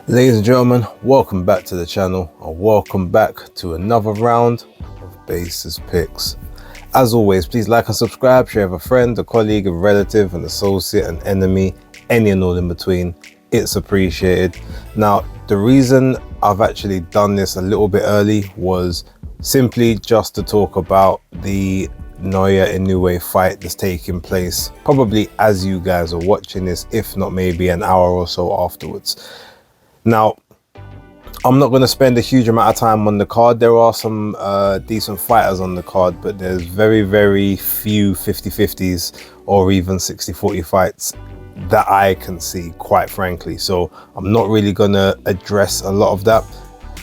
Ladies and gentlemen, welcome back to the channel and welcome back to another round of Basis Picks. As always, please like and subscribe, share with a friend, a colleague, a relative, an associate, an enemy, any and all in between. It's appreciated. Now, the reason I've actually done this a little bit early was simply just to talk about the Naoya Inoue fight that's taking place probably as you guys are watching this, if not maybe an hour or so afterwards. Now, I'm not going to spend a huge amount of time on the card. There are some decent fighters on the card, but there's very few 50-50s or even 60-40 fights that I can see, quite frankly. So I'm not really going to address a lot of that.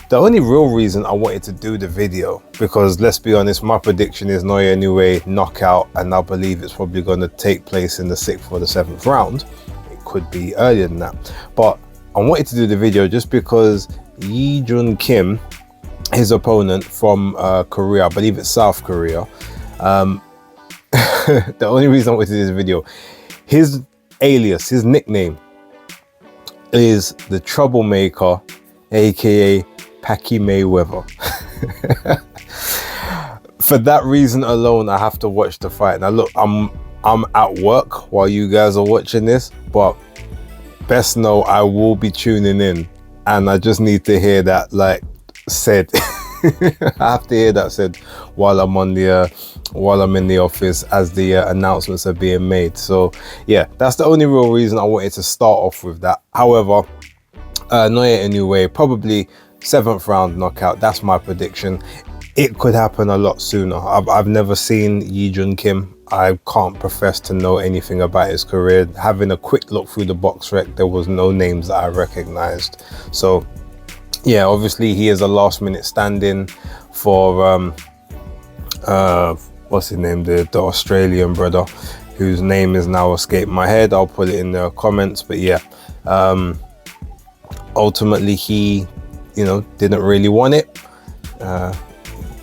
The only real reason I wanted to do the video, because let's be honest, my prediction is Naoya Inoue knockout, and I believe it's probably going to take place in the 6th or the 7th round. It could be earlier than that, but I wanted to do the video just because Yi-Jun Kim, his opponent from Korea, I believe it's South Korea, the only reason I wanted to do this video, his alias, his nickname is the Troublemaker, aka Packy Mayweather. For that reason alone, I have to watch the fight. Now look, I'm at work while you guys are watching this, but best know I will be tuning in, and I just need to hear that said. I have to hear that said while I'm on the while I'm in the office as the announcements are being made. So yeah, that's the only real reason I wanted to start off with that. However, Naoya Inoue probably 7th round knockout. That's my prediction. It could happen a lot sooner. I've never seen Yi-Jun Kim. I can't profess to know anything about his career. Having a quick look through the box rec, there was no names that I recognized. So yeah, obviously he is a last minute stand-in for what's his name, the Australian brother, whose name is now escaped my head. I'll put it in the comments. But yeah, ultimately he, didn't really want it.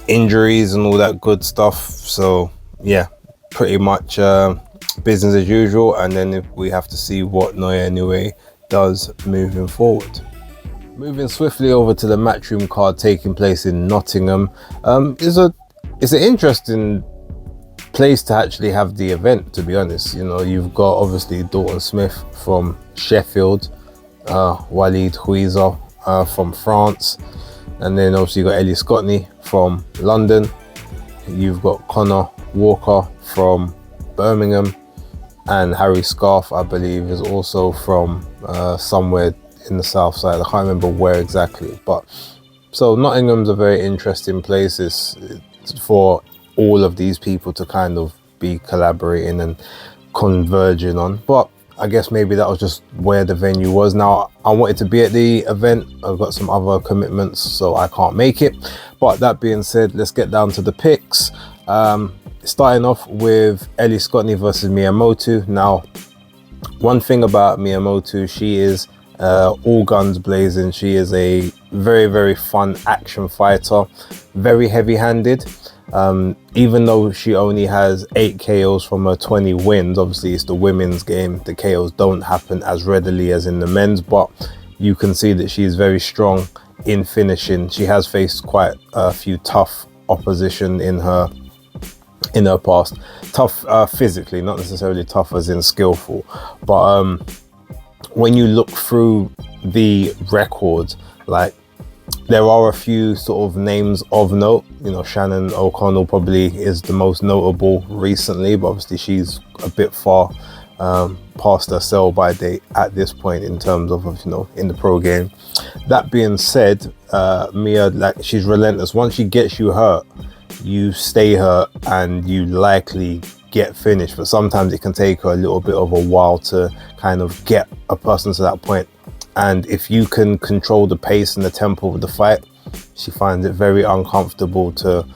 Injuries and all that good stuff. So yeah, pretty much business as usual, and then if we have to see what Naoya Inoue does moving forward. Moving swiftly over to the Matchroom card taking place in Nottingham, it's an interesting place to actually have the event, to be honest. You've got obviously Dalton Smith from Sheffield, Walid Huiza from France, and then obviously you've got Ellie Scotney from London. You've got Connor Walker from Birmingham, and Harry Scarf, I believe, is also from somewhere in the south side. I can't remember where exactly, but so Nottingham's a very interesting place. It's for all of these people to kind of be collaborating and converging on, but I guess maybe that was just where the venue was. Now, I wanted to be at the event. I've got some other commitments, so I can't make it. But that being said, let's get down to the picks. Starting off with Ellie Scotney versus Miyamoto. Now, one thing about Miyamoto, she is all guns blazing. She is a very fun action fighter, very heavy-handed. Even though she only has 8 KOs from her 20 wins, obviously it's the women's game, the KOs don't happen as readily as in the men's, but you can see that she is very strong in finishing. She has faced quite a few tough opposition in her past. Tough physically, not necessarily tough as in skillful, but when you look through the records, there are a few sort of names of note. Shannon O'Connell probably is the most notable recently, but obviously she's a bit far past her sell-by date at this point in terms of in the pro game. That being said, Mia, she's relentless. Once she gets you hurt, you stay hurt and you likely get finished, but sometimes it can take her a little bit of a while to kind of get a person to that point. And if you can control the pace and the tempo of the fight, she finds it very uncomfortable to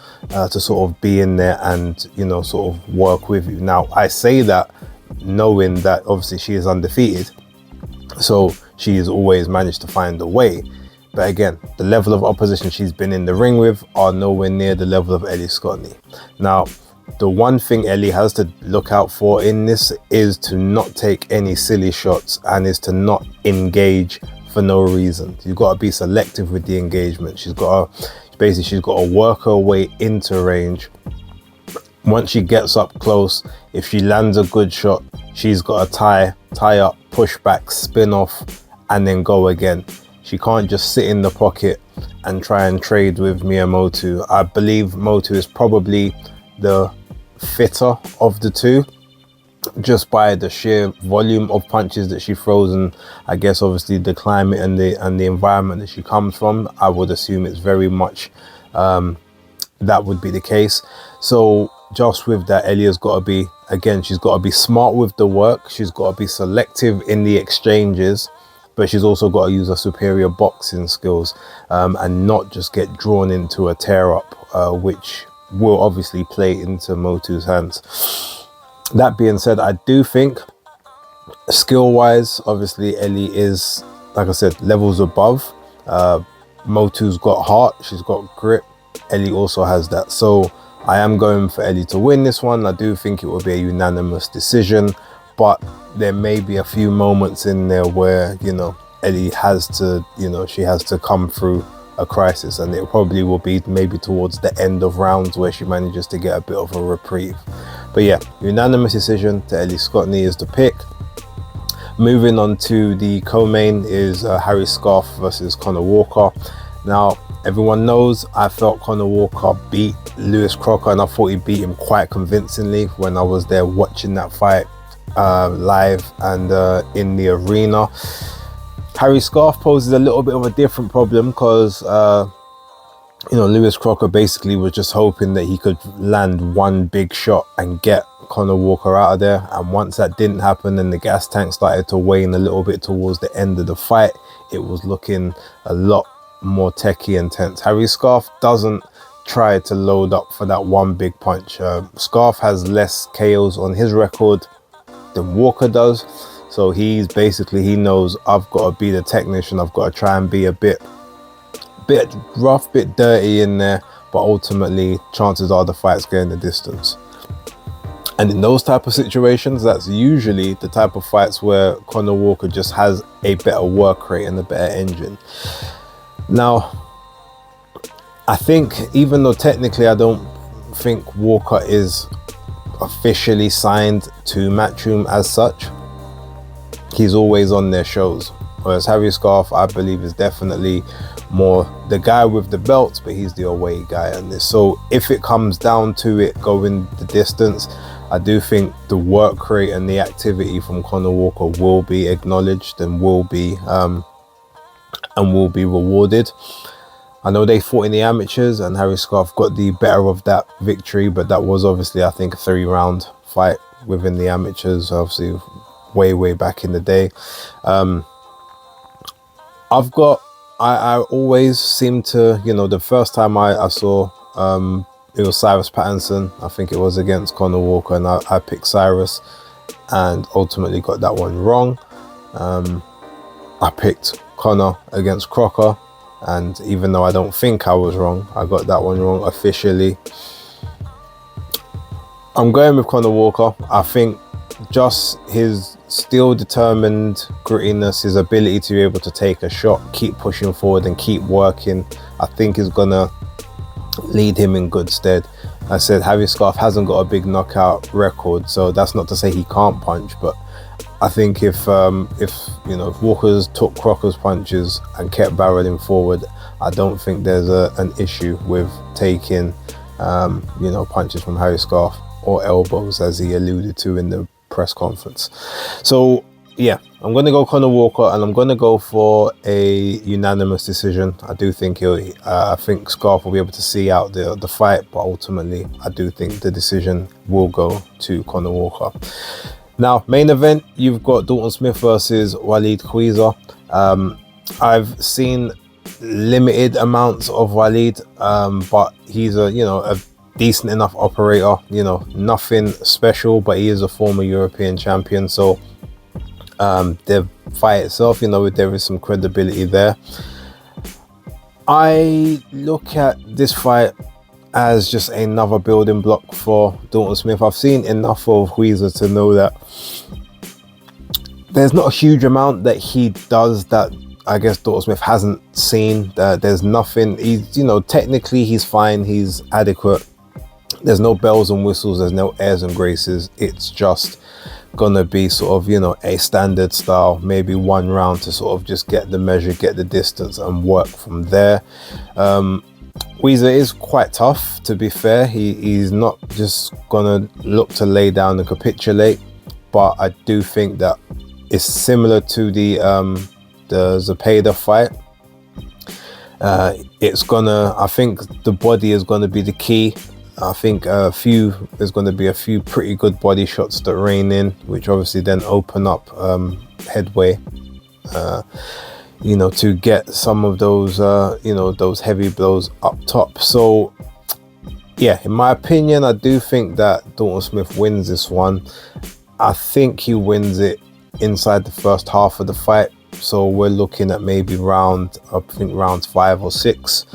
sort of be in there and sort of work with you. Now, I say that knowing that obviously she is undefeated, so she has always managed to find a way. But again, the level of opposition she's been in the ring with are nowhere near the level of Ellie Scotney. Now, the one thing Ellie has to look out for in this is to not take any silly shots, and is to not engage for no reason. You've got to be selective with the engagement. She's got to work her way into range. Once she gets up close, if she lands a good shot, she's got to tie up, push back, spin off, and then go again. She can't just sit in the pocket and try and trade with Miyamoto. I believe Moto is probably the fitter of the two, just by the sheer volume of punches that she throws, and I guess obviously the climate and the environment that she comes from. I would assume it's very much that would be the case. So just with that, Ellie's got to be, again, she's got to be smart with the work. She's got to be selective in the exchanges, but she's also got to use her superior boxing skills and not just get drawn into a tear up, which will obviously play into Moto's hands. That being said, I do think skill wise, obviously Ellie is, like I said, levels above. Moto's got heart, she's got grit. Ellie also has that. So I am going for Ellie to win this one. I do think it will be a unanimous decision, but there may be a few moments in there where, you know, Ellie has to, you know, she has to come through a crisis, and it probably will be maybe towards the end of rounds where she manages to get a bit of a reprieve. But yeah, unanimous decision to Ellie Scotney is the pick. Moving on to the co-main is Harry Scarf versus Conor Walker. Now, everyone knows I felt Conor Walker beat Lewis Crocker, and I thought he beat him quite convincingly when I was there watching that fight live and in the arena. Harry Scarf poses a little bit of a different problem because you know, Lewis Crocker basically was just hoping that he could land one big shot and get Conor Walker out of there. And once that didn't happen and the gas tank started to wane a little bit towards the end of the fight, it was looking a lot more techie and tense. Harry Scarf doesn't try to load up for that one big punch. Scarf has less KOs on his record than Walker does. So he's basically, he knows I've got to be the technician. I've got to try and be a bit rough, bit dirty in there, but ultimately chances are the fight's going the distance. And in those type of situations, that's usually the type of fights where Conor Walker just has a better work rate and a better engine. Now, I think even though technically I don't think Walker is officially signed to Matchroom as such, he's always on their shows. Whereas Harry Scarf, I believe, is definitely more the guy with the belts, but he's the away guy on this. So if it comes down to it going the distance, I do think the work rate and the activity from Conor Walker will be acknowledged and will be rewarded. I know they fought in the amateurs and Harry Scarf got the better of that victory, but that was obviously, I think, a 3-round fight within the amateurs, obviously way back in the day. I always seem to, you know, the first time I saw it was Cyrus Pattinson, I think it was against Conor Walker, and I picked Cyrus and ultimately got that one wrong. I picked Conor against Crocker, and even though I don't think I was wrong, I got that one wrong officially. I'm going with Conor Walker. I think just his still determined grittiness, his ability to be able to take a shot, keep pushing forward and keep working, I think is gonna lead him in good stead. I said Harry Scarf hasn't got a big knockout record, so that's not to say he can't punch, but I think if Walker's took Crocker's punches and kept barreling forward, I don't think there's an issue with taking punches from Harry Scarf, or elbows, as he alluded to in the press conference. So yeah, I'm going to go Conor Walker, and I'm going to go for a unanimous decision. I do think I think Scarf will be able to see out the fight, but ultimately I do think the decision will go to Conor Walker. Now, main event, you've got Dalton Smith versus Waleed Khwiza. I've seen limited amounts of Waleed, but he's a decent enough operator, nothing special, but he is a former European champion. So the fight itself, there is some credibility there. I look at this fight as just another building block for Dalton Smith. I've seen enough of Khwiza to know that there's not a huge amount that he does that I guess Dalton Smith hasn't seen. There's nothing. He's, technically he's fine. He's adequate. There's no bells and whistles. There's no airs and graces. It's just gonna be sort of, a standard style, maybe one round to sort of just get the measure, get the distance, and work from there. Weezer is quite tough, to be fair. He's not just gonna look to lay down and capitulate, but I do think that it's similar to the Zepeda fight. I think the body is gonna be the key. I think there's going to be a few pretty good body shots that rain in, which obviously then open up headway, to get some of those, those heavy blows up top. So, yeah, in my opinion, I do think that Dalton Smith wins this one. I think he wins it inside the first half of the fight. So we're looking at maybe rounds 5 or 6.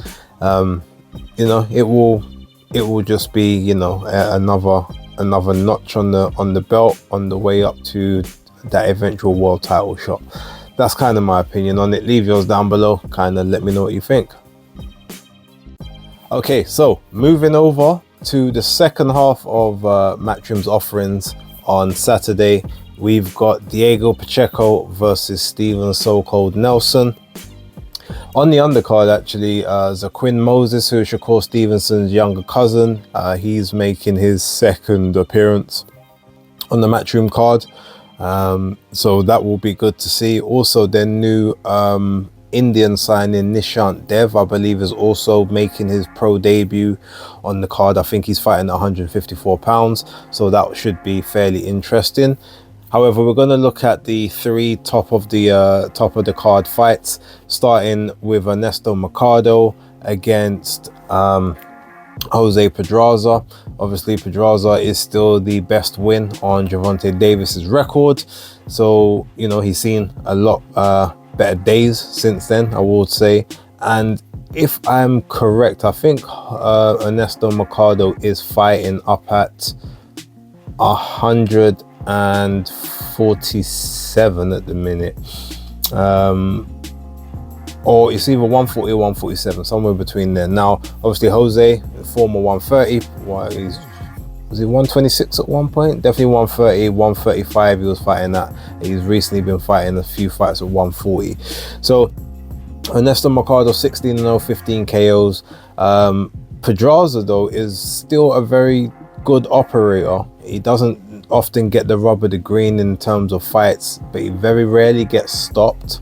It will just be, another notch on the belt on the way up to that eventual world title shot. That's kind of my opinion on it. Leave yours down below. Kind of let me know what you think. Okay, so moving over to the second half of Matchroom's offerings on Saturday, we've got Diego Pacheco versus Steven So Cold Nelson. On the undercard, actually, Zaquin Moses, who is Shakur Stevenson's younger cousin, he's making his second appearance on the Matchroom card. So that will be good to see. Also, their new Indian signing, Nishant Dev, I believe, is also making his pro debut on the card. I think he's fighting at 154 pounds, so that should be fairly interesting. However, we're going to look at the 3 top of the card fights, starting with Ernesto Mercado against Jose Pedraza. Obviously, Pedraza is still the best win on Gervonta Davis's record, so he's seen a lot better days since then, I would say. And if I'm correct, I think Ernesto Mercado is fighting up at 147 at the minute, or it's either 140 or 147, somewhere between there. Now, obviously, Jose, former 130, was he 126 at one point? Definitely 130, 135 he was fighting at. He's recently been fighting a few fights at 140. So Ernesto Mercado, 16-0, 15 KOs. Pedraza, though, is still a very good operator. He doesn't often get the rub of the green in terms of fights, but he very rarely gets stopped,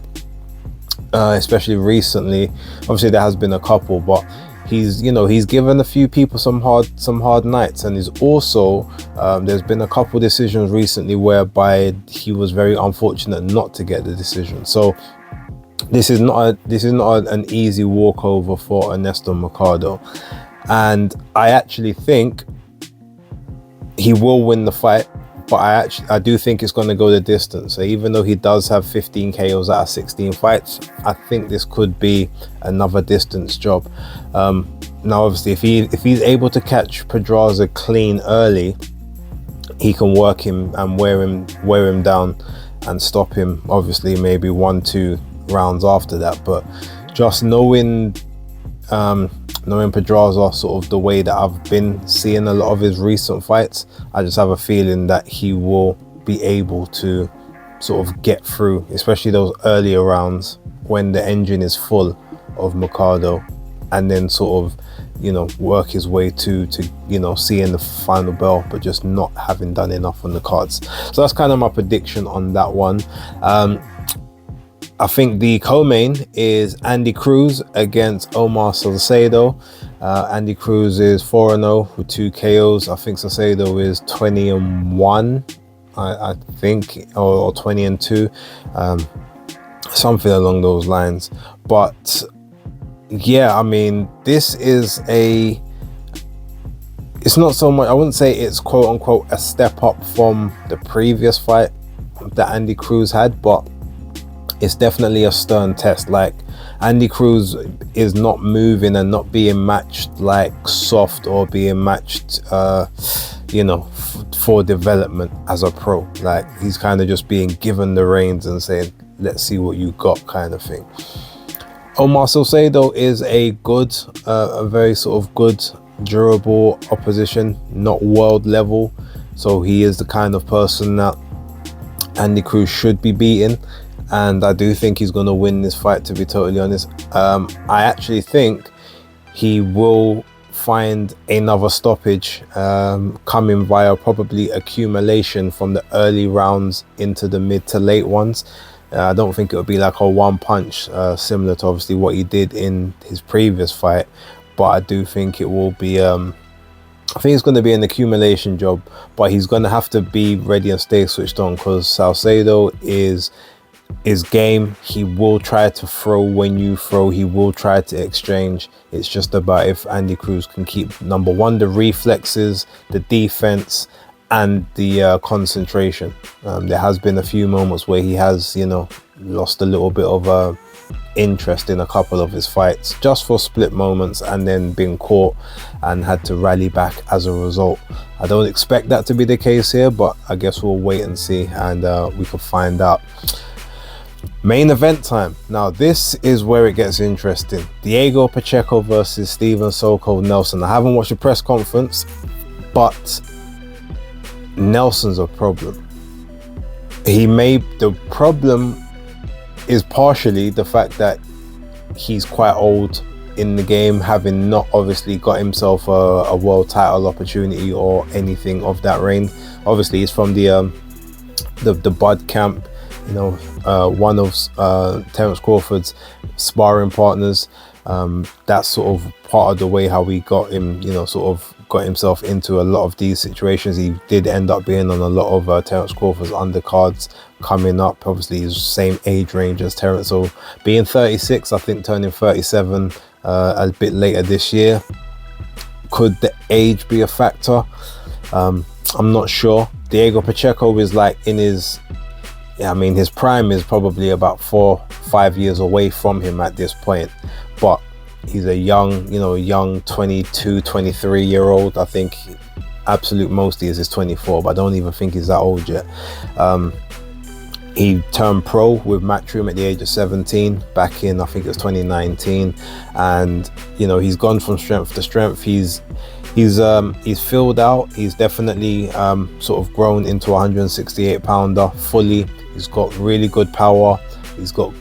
especially recently. Obviously, there has been a couple, but he's given a few people some hard nights, and he's also there's been a couple decisions recently whereby he was very unfortunate not to get the decision. So this is not an easy walkover for Ernesto Mercado, and I actually think he will win the fight, but I do think it's going to go the distance. So even though he does have 15 KOs out of 16 fights, I think this could be another distance job. Now, obviously, if he's able to catch Pedraza clean early, he can work him and wear him down and stop him. Obviously, maybe 1-2 rounds after that. But just knowing Pedraza sort of the way that I've been seeing a lot of his recent fights, I just have a feeling that he will be able to sort of get through, especially those earlier rounds when the engine is full of Mercado, and then sort of work his way to seeing the final bell, but just not having done enough on the cards. So that's kind of my prediction on that one. I think the co-main is Andy Cruz against Omar Salcedo. Andy Cruz is 4-0 with 2 KOs. I think Salcedo is 20-1, I think, or 20-2, something along those lines. But yeah, I mean, this is it's not so much, I wouldn't say it's quote unquote a step up from the previous fight that Andy Cruz had, but it's definitely a stern test. Like, Andy Cruz is not moving and not being matched like soft or being matched for development as a pro. Like, he's kind of just being given the reins and saying, let's see what you got kind of thing. Omar Salcedo is a very sort of good, durable opposition, not world level. So he is the kind of person that Andy Cruz should be beating. And I do think he's going to win this fight, to be totally honest. I actually think he will find another stoppage coming via probably accumulation from the early rounds into the mid to late ones. I don't think it would be like a one punch, similar to obviously what he did in his previous fight, but I do think it will be I think it's going to be an accumulation job, but he's going to have to be ready and stay switched on, because Salcedo is game. He will try to throw when you throw, he will try to exchange. It's just about if Andy Cruz can keep, number one, the reflexes, the defense, and the concentration. There has been a few moments where he has, you know, lost a little bit of interest in a couple of his fights, just for split moments, and then been caught and had to rally back as a result. I don't expect that to be the case here, but I guess we'll wait and see, and we can find out. Main event time. Now this is where it gets interesting. Diego Pacheco versus Steven Soko Nelson. I haven't watched the press conference, but Nelson's a problem. The problem is partially the fact that he's quite old in the game, having not obviously got himself a world title opportunity or anything of that range. Obviously he's from the Bud camp, you know, one of Terence Crawford's sparring partners. That's sort of part of the way how we got him, you know, sort of got himself into a lot of these situations. He did end up being on a lot of Terence Crawford's undercards coming up. Obviously he's the same age range as Terence, so being 36, I think turning 37 a bit later this year, could the age be a factor? I'm not sure. Diego Pacheco is like in his, I mean, his prime is probably about 4-5 years away from him at this point, but he's a young 22, 23 year old. I think absolute most he is 24, but I don't even think he's that old yet. He turned pro with Matchroom at the age of 17 back in, I think it was 2019, and you know, he's gone from strength to strength. He's filled out. He's definitely sort of grown into a 168 pounder fully. He's got really good power. He's got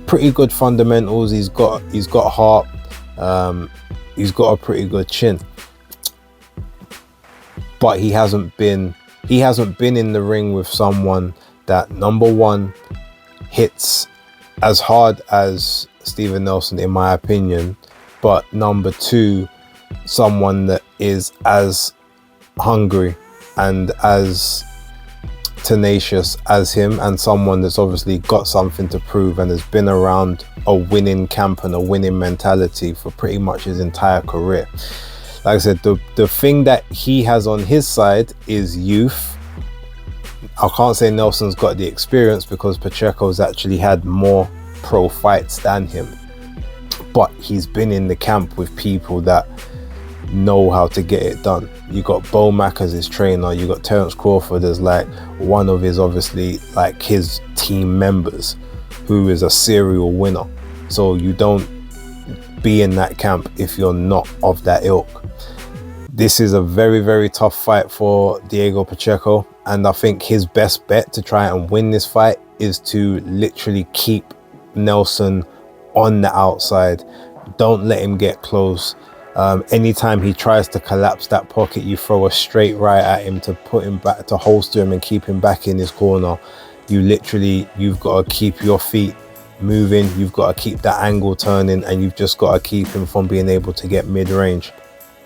pretty good fundamentals. He's got heart. He's got a pretty good chin, but he hasn't been in the ring with someone that, number one, hits as hard as Steven Nelson, in my opinion, but number two, someone that is as hungry and as tenacious as him, and someone that's obviously got something to prove and has been around a winning camp and a winning mentality for pretty much his entire career. Like I said, the thing that he has on his side is youth. I can't say Nelson's got the experience, because Pacheco's actually had more pro fights than him, but he's been in the camp with people that know how to get it done. You got Bomac as his trainer, you got Terence Crawford as like one of his, obviously like his team members, who is a serial winner. So you don't be in that camp if you're not of that ilk. This is a very, very tough fight for Diego Pacheco, and I think his best bet to try and win this fight is to literally keep Nelson on the outside. Don't let him get close. Anytime he tries to collapse that pocket, you throw a straight right at him to put him back, to holster him and keep him back in his corner. You've got to keep your feet moving, you've got to keep that angle turning, and you've just got to keep him from being able to get mid-range.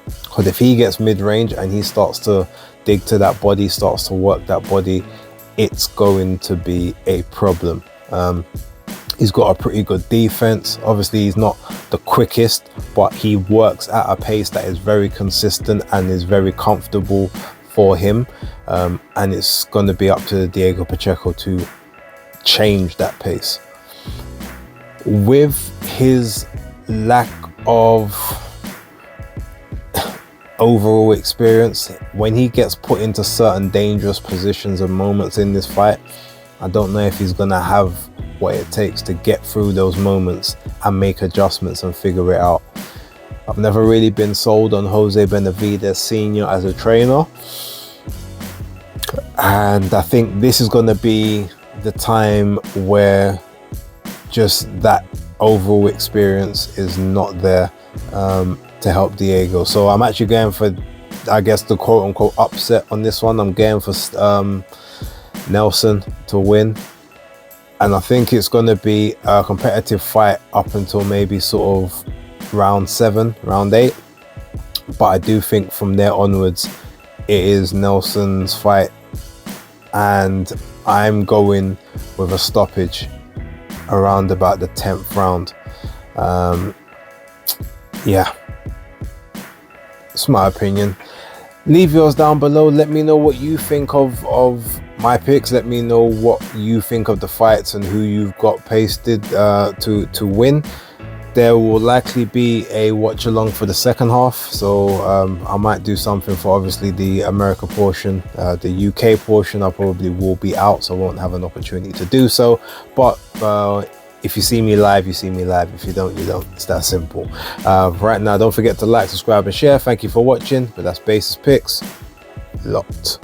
Because if he gets mid-range and he starts to dig to that body, starts to work that body, it's going to be a problem. He's got a pretty good defense. Obviously he's not the quickest, but he works at a pace that is very consistent and is very comfortable for him, and it's going to be up to Diego Pacheco to change that pace. With his lack of overall experience, when he gets put into certain dangerous positions and moments in this fight, I don't know if he's gonna have what it takes to get through those moments and make adjustments and figure it out. I've never really been sold on Jose Benavidez Sr. as a trainer, and I think this is going to be the time where just that overall experience is not there to help Diego. So I'm actually going for, I guess, the quote-unquote upset on this one. I'm going for Nelson to win, and I think it's going to be a competitive fight up until maybe sort of round 7, round 8, but I do think from there onwards it is Nelson's fight, and I'm going with a stoppage around about the 10th round. Yeah, it's my opinion. Leave yours down below. Let me know what you think of my picks. Let me know what you think of the fights and who you've got pasted to win. There will likely be a watch along for the second half, so I might do something for obviously the America portion. The UK portion I probably will be out, so I won't have an opportunity to do so, but if you see me live, you see me live. If you don't, you don't. It's that simple. Right now, don't forget to like, subscribe and share. Thank you for watching, but that's Basis Picks locked.